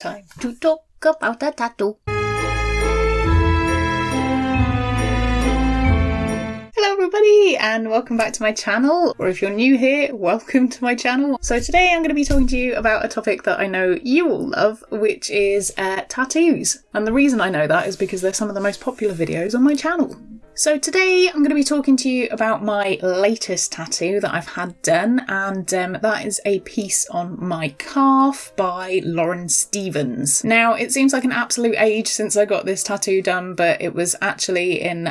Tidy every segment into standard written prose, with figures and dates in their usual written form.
Time to talk about a tattoo. Hello everybody and welcome back to my channel, or if you're new here, welcome to my channel. So today I'm going to be talking to you about a topic that I know you all love, which is tattoos. And the reason I know that is because they're some of the most popular videos on my channel. So today I'm going to be talking to you about my latest tattoo that I've had done, and that is a piece on my calf by Lauren Stevens. Now it seems like an absolute age since I got this tattoo done, but it was actually in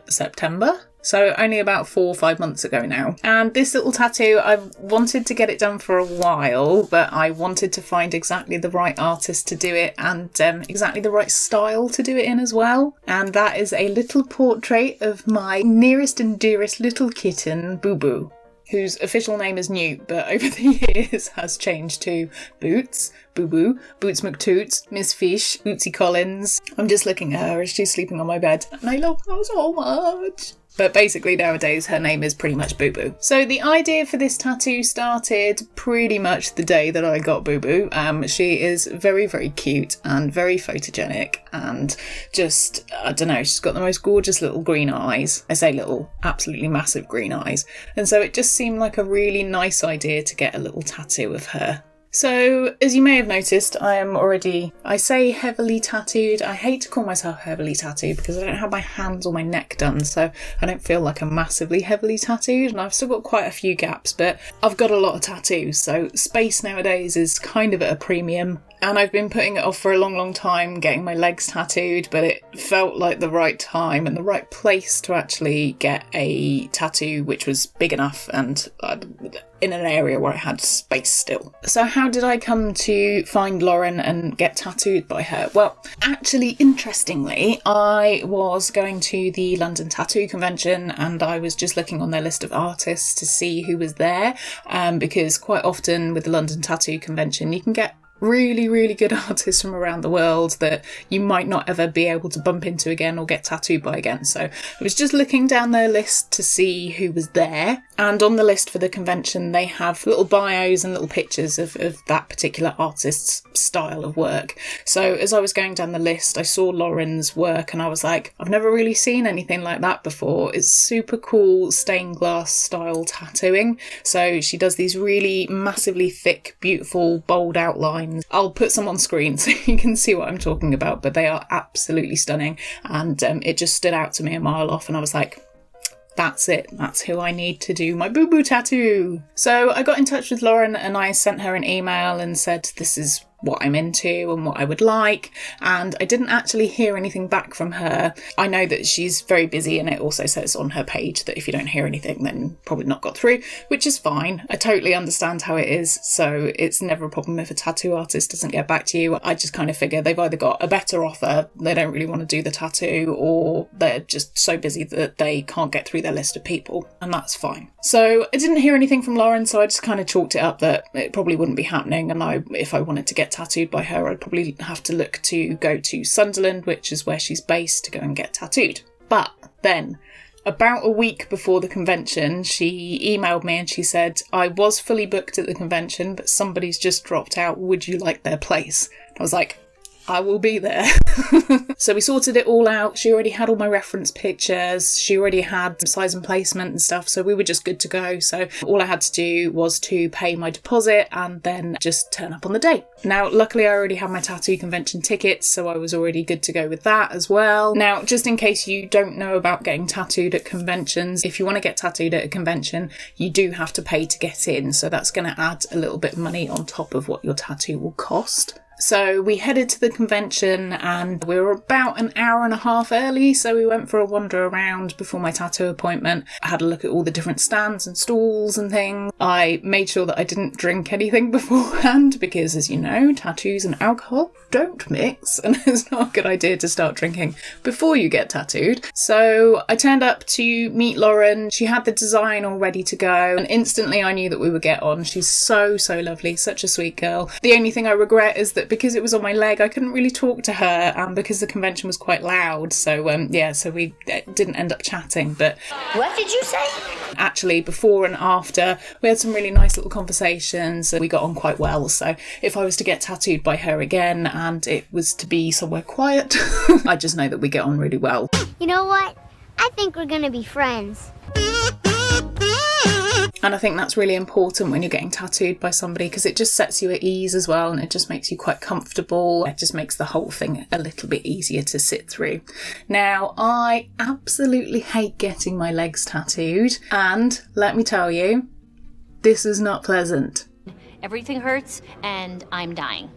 September. So only about 4 or 5 months ago now. And this little tattoo, I've wanted to get it done for a while, but I wanted to find exactly the right artist to do it and exactly the right style to do it in as well. And that is a little portrait of my nearest and dearest little kitten, BooBoo, whose official name is Newt, but over the years has changed to Boots, BooBoo, Boots McToots, Miss Fish, Bootsy Collins. I'm just looking at her as she's sleeping on my bed, and I love her so much. But basically nowadays her name is pretty much BooBoo. So the idea for this tattoo started pretty much the day that I got BooBoo. She is very, very cute and very photogenic and just, I don't know, she's got the most gorgeous little green eyes. I say little, absolutely massive green eyes. And so it just seemed like a really nice idea to get a little tattoo of her. So, as you may have noticed, I say heavily tattooed. I hate to call myself heavily tattooed because I don't have my hands or my neck done, so I don't feel like I'm massively heavily tattooed, and I've still got quite a few gaps, but I've got a lot of tattoos, so space nowadays is kind of at a premium. And I've been putting it off for a long, long time, getting my legs tattooed, but it felt like the right time and the right place to actually get a tattoo which was big enough and in an area where I had space still. So how did I come to find Lauren and get tattooed by her? Well, actually, interestingly, I was going to the London Tattoo Convention and I was just looking on their list of artists to see who was there, because quite often with the London Tattoo Convention you can get really, really good artists from around the world that you might not ever be able to bump into again or get tattooed by again. So I was just looking down their list to see who was there. And on the list for the convention, they have little bios and little pictures of that particular artist's style of work. So as I was going down the list, I saw Lauren's work and I was like, I've never really seen anything like that before. It's super cool stained glass style tattooing. So she does these really massively thick, beautiful, bold outlines. I'll put some on screen so you can see what I'm talking about, but they are absolutely stunning, and it just stood out to me a mile off, and I was like, that's it, that's who I need to do my BooBoo tattoo. So I got in touch with Lauren and I sent her an email and said this is what I'm into and what I would like, and I didn't actually hear anything back from her. I know that she's very busy, and it also says on her page that if you don't hear anything then probably not got through, which is fine. I totally understand how it is, so it's never a problem if a tattoo artist doesn't get back to you. I just kind of figure they've either got a better offer, they don't really want to do the tattoo, or they're just so busy that they can't get through their list of people, and that's fine. So I didn't hear anything from Lauren, so I just kind of chalked it up that it probably wouldn't be happening, and if I wanted to get tattooed by her, I'd probably have to look to go to Sunderland, which is where she's based, to go and get tattooed. But then, about a week before the convention, she emailed me and she said, I was fully booked at the convention, but somebody's just dropped out. Would you like their place? I was like, I will be there. So we sorted it all out. She already had all my reference pictures. She already had size and placement and stuff. So we were just good to go. So all I had to do was to pay my deposit and then just turn up on the day. Now, luckily I already had my tattoo convention tickets, so I was already good to go with that as well. Now, just in case you don't know about getting tattooed at conventions, if you want to get tattooed at a convention, you do have to pay to get in. So that's going to add a little bit of money on top of what your tattoo will cost. So we headed to the convention and we were about an hour and a half early, so we went for a wander around before my tattoo appointment. I had a look at all the different stands and stalls and things. I made sure that I didn't drink anything beforehand because, as you know, tattoos and alcohol don't mix, and it's not a good idea to start drinking before you get tattooed. So I turned up to meet Lauren. She had the design all ready to go, and instantly I knew that we would get on. She's so lovely, such a sweet girl. The only thing I regret is that because it was on my leg, I couldn't really talk to her, and because the convention was quite loud, so so we didn't end up chatting. But what did you say? Actually, before and after, we had some really nice little conversations and we got on quite well. So if I was to get tattooed by her again and it was to be somewhere quiet, I just know that we get on really well. You know what? I think we're gonna be friends. And I think that's really important when you're getting tattooed by somebody, because it just sets you at ease as well, and it just makes you quite comfortable. It just makes the whole thing a little bit easier to sit through. Now, I absolutely hate getting my legs tattooed, and let me tell you, this is not pleasant. Everything hurts and I'm dying.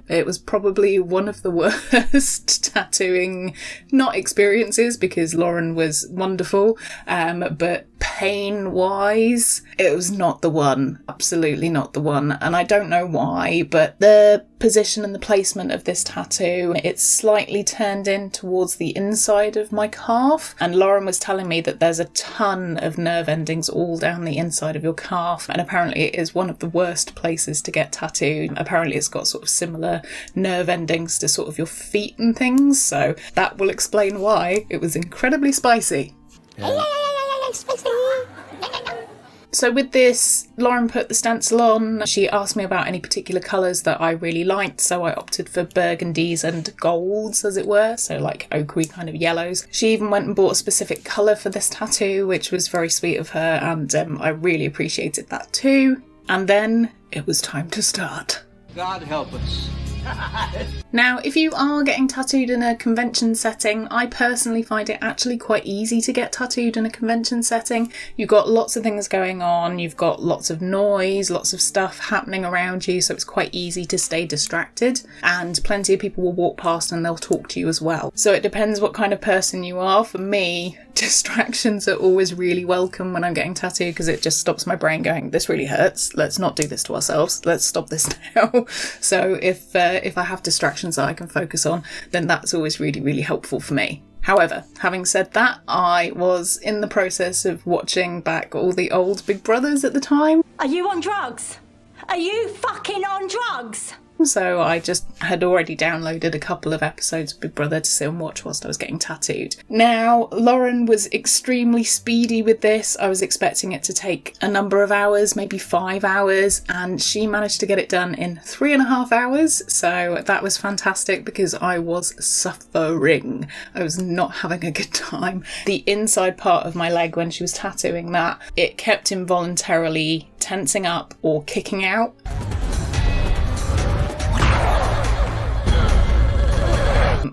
It was probably one of the worst tattooing, not experiences, because Lauren was wonderful, but pain-wise, it was not the one. Absolutely not the one. And I don't know why, but the position and the placement of this tattoo, it's slightly turned in towards the inside of my calf. And Lauren was telling me that there's a ton of nerve endings all down the inside of your calf. And apparently it is one of the worst places to get tattooed. Apparently it's got sort of similar nerve endings to sort of your feet and things. So that will explain why it was incredibly spicy. Spicy. So with this, Lauren put the stencil on. She asked me about any particular colours that I really liked, so I opted for burgundies and golds, as it were, so like ochre kind of yellows. She even went and bought a specific colour for this tattoo, which was very sweet of her, and I really appreciated that too. And then it was time to start. God help us. Now, if you are getting tattooed in a convention setting, I personally find it actually quite easy to get tattooed in a convention setting. You've got lots of things going on, you've got lots of noise, lots of stuff happening around you, so it's quite easy to stay distracted, and plenty of people will walk past and they'll talk to you as well. So it depends what kind of person you are. For me, distractions are always really welcome when I'm getting tattooed, because it just stops my brain going, this really hurts, let's not do this to ourselves, let's stop this now. So if I have distractions that I can focus on, then that's always really, really helpful for me. However, having said that, I was in the process of watching back all the old Big Brothers at the time. Are you on drugs? Are you fucking on drugs? So I just had already downloaded a couple of episodes of Big Brother to sit and watch whilst I was getting tattooed. Now, Lauren was extremely speedy with this. I was expecting it to take a number of hours, maybe 5 hours, and she managed to get it done in 3.5 hours. So that was fantastic, because I was suffering. I was not having a good time. The inside part of my leg, when she was tattooing that, it kept involuntarily tensing up or kicking out.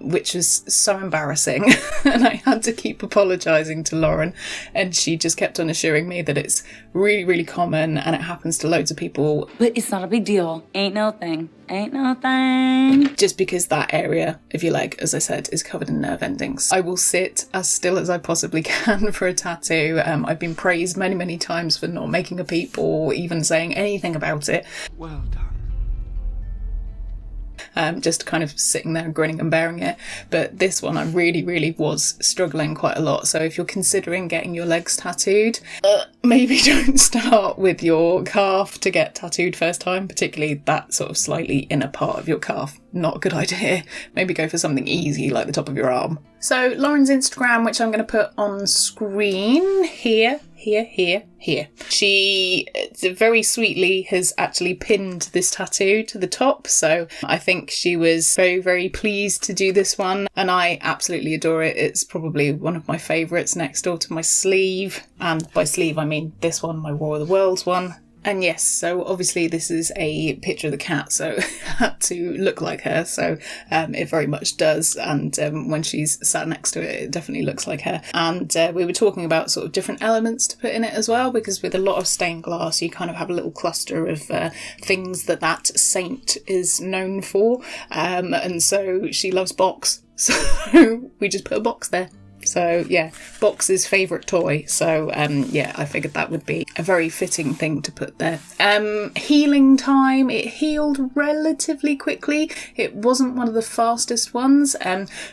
Which was so embarrassing, and I had to keep apologising to Lauren, and she just kept on assuring me that it's really, really common and it happens to loads of people. But it's not a big deal. Ain't no thing. Ain't no thing. Just because that area of your leg, as I said, is covered in nerve endings. I will sit as still as I possibly can for a tattoo. I've been praised many, many times for not making a peep or even saying anything about it. Well done. Just kind of sitting there grinning and bearing it. But this one, I really, really was struggling quite a lot. So if you're considering getting your legs tattooed, maybe don't start with your calf to get tattooed first time, particularly that sort of slightly inner part of your calf. Not a good idea. Maybe go for something easy like the top of your arm. So Lauren's Instagram, which I'm going to put on screen here. She very sweetly has actually pinned this tattoo to the top, so I think she was very, very pleased to do this one, and I absolutely adore it. It's probably one of my favourites, next door to my sleeve, and by sleeve I mean this one, my War of the Worlds one. And yes, so obviously this is a picture of the cat, so it had to look like her, so it very much does, and when she's sat next to it, it definitely looks like her. And we were talking about sort of different elements to put in it as well, because with a lot of stained glass, you kind of have a little cluster of things that saint is known for, and so she loves box, so we just put a box there. So yeah, Box's favourite toy. So yeah, I figured that would be a very fitting thing to put there. Healing time, it healed relatively quickly. It wasn't one of the fastest ones.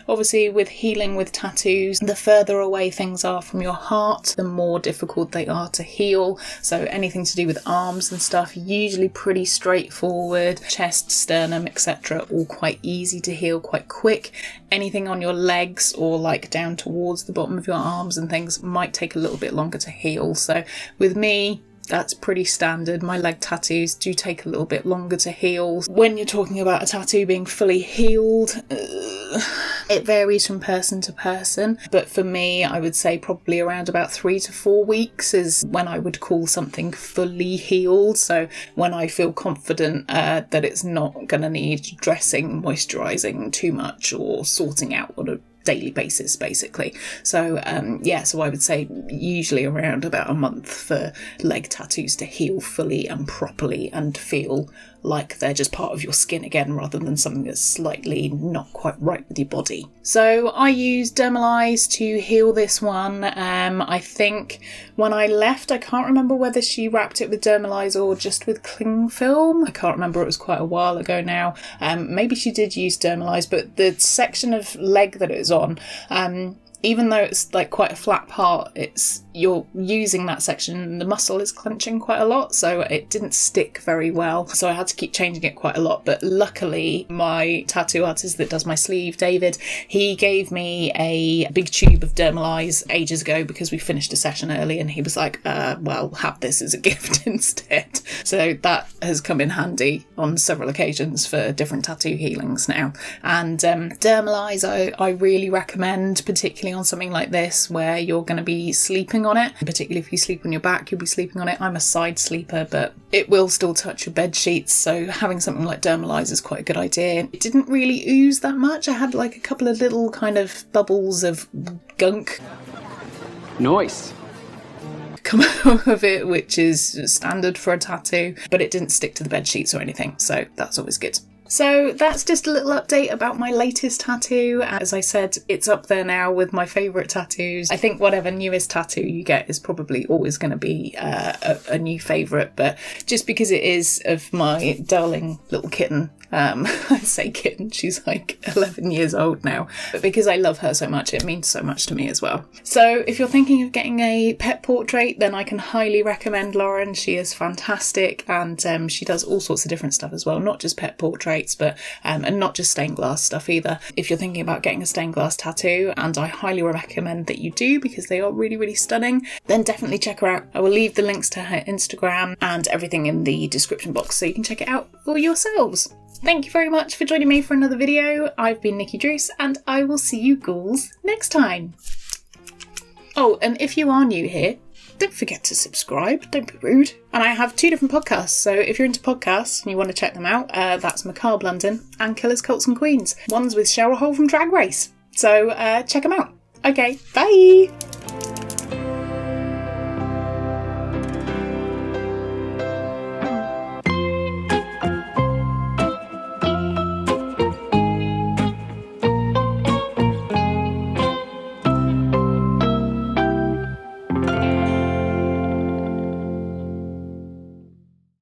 Obviously with healing with tattoos, the further away things are from your heart, the more difficult they are to heal. So anything to do with arms and stuff, usually pretty straightforward. Chest, sternum, etc., all quite easy to heal quite quick. Anything on your legs or like down towards towards the bottom of your arms and things might take a little bit longer to heal. So with me, that's pretty standard. My leg tattoos do take a little bit longer to heal. When you're talking about a tattoo being fully healed, it varies from person to person. But for me, I would say probably around about 3 to 4 weeks is when I would call something fully healed. So when I feel confident that it's not going to need dressing, moisturising too much or sorting out on a daily basis, basically. So so I would say usually around about a month for leg tattoos to heal fully and properly and feel like they're just part of your skin again rather than something that's slightly not quite right with your body. So I used Dermalyze to heal this one. I think when I left, I can't remember whether she wrapped it with Dermalyze or just with cling film. I can't remember, it was quite a while ago now. Maybe she did use Dermalyze, but the section of leg that it was on, even though it's like quite a flat part, you're using that section, the muscle is clenching quite a lot, so it didn't stick very well. So I had to keep changing it quite a lot. But luckily, my tattoo artist that does my sleeve, David, he gave me a big tube of Dermalyze ages ago because we finished a session early, and he was like, well, have this as a gift instead. So that has come in handy on several occasions for different tattoo healings now. And Dermalyze I really recommend, particularly on something like this where you're going to be sleeping on it. Particularly if you sleep on your back, you'll be sleeping on it. I'm a side sleeper, but it will still touch your bed sheets, so having something like Dermalyze is quite a good idea. It didn't really ooze that much. I had like a couple of little kind of bubbles of gunk Nice. come out of it, which is standard for a tattoo, but it didn't stick to the bed sheets or anything, so that's always good. So that's just a little update about my latest tattoo. As I said, it's up there now with my favourite tattoos. I think whatever newest tattoo you get is probably always going to be a new favourite, but just because it is of my darling little kitten, I say kitten, she's like 11 years old now, but because I love her so much, it means so much to me as well. So if you're thinking of getting a pet portrait, then I can highly recommend Lauren. She is fantastic, and she does all sorts of different stuff as well, not just pet portraits, but and not just stained glass stuff either. If you're thinking about getting a stained glass tattoo, and I highly recommend that you do because they are really, really stunning, then definitely check her out. I will leave the links to her Instagram and everything in the description box so you can check it out for yourselves. Thank you very much for joining me for another video. I've been Nikki Druce, and I will see you ghouls next time. Oh, and if you are new here, don't forget to subscribe, don't be rude. And I have 2 different podcasts, so if you're into podcasts and you want to check them out, that's Macabre London and Killers, Cults and Queens. One's with Cheryl Hole from Drag Race, so check them out. Okay, bye!